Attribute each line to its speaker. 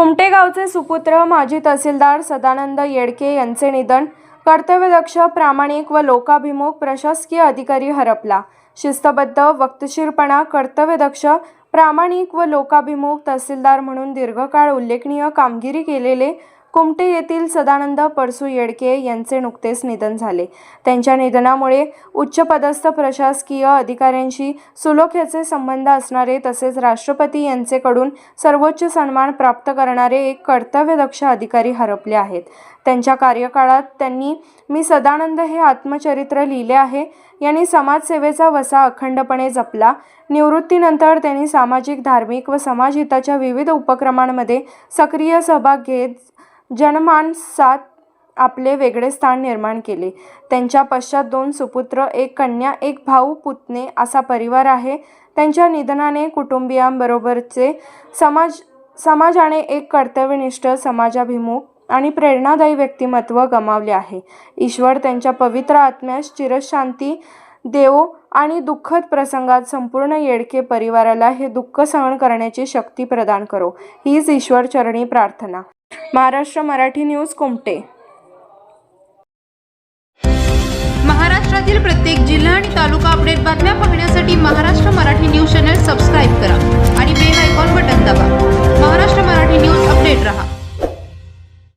Speaker 1: कुमटे गावचे सुपुत्र माजी तहसीलदार सदानंद येडके यांचे निधन. कर्तव्यदक्ष, प्रामाणिक व लोकाभिमुख प्रशासकीय अधिकारी हरपला. शिस्तबद्ध, वक्तशीरपणा, कर्तव्यदक्ष, प्रामाणिक व लोकाभिमुख तहसीलदार म्हणून दीर्घकाळ उल्लेखनीय कामगिरी केलेले कुमटे येथील सदानंद परसू येडके यांचे नुकतेच निधन झाले. त्यांच्या निधनामुळे उच्चपदस्थ प्रशासकीय अधिकाऱ्यांशी सुलोख्याचे संबंध असणारे तसेच राष्ट्रपती यांचेकडून सर्वोच्च सन्मान प्राप्त करणारे एक कर्तव्यदक्ष अधिकारी हरपले आहेत. त्यांच्या कार्यकाळात त्यांनी मी सदानंद हे आत्मचरित्र लिहिले आहे. यांनी समाजसेवेचा वसा अखंडपणे जपला. निवृत्तीनंतर त्यांनी सामाजिक, धार्मिक व समाजहिताच्या विविध उपक्रमांमध्ये सक्रिय सहभाग घेत जनमानसात आपले वेगळे स्थान निर्माण केले. त्यांच्या पश्चात 2 सुपुत्र, 1 कन्या, 1 भाऊ, पुतणे असा परिवार आहे. त्यांच्या निधनाने कुटुंबियांबरोबरचे समाजाने एक कर्तव्यनिष्ठ, समाजाभिमुख आणि प्रेरणादायी व्यक्तिमत्व गमावले आहे. ईश्वर त्यांच्या पवित्र आत्म्यास चिरशांती देवो आणि दुःखद प्रसंगात संपूर्ण येडके परिवाराला हे दुःख सहन करण्याची शक्ती प्रदान करो, हीच ईश्वर चरणी प्रार्थना. महाराष्ट्र मराठी न्यूज, कुमटे.
Speaker 2: महाराष्ट्रातील प्रत्येक जिल्हा आणि तालुका अपडेट बातम्या पाहण्यासाठी Maharashtra Marathi news channel subscribe करा आणि बेल आयकॉन बटन दाबा. महाराष्ट्र मराठी न्यूज अपडेट रहा.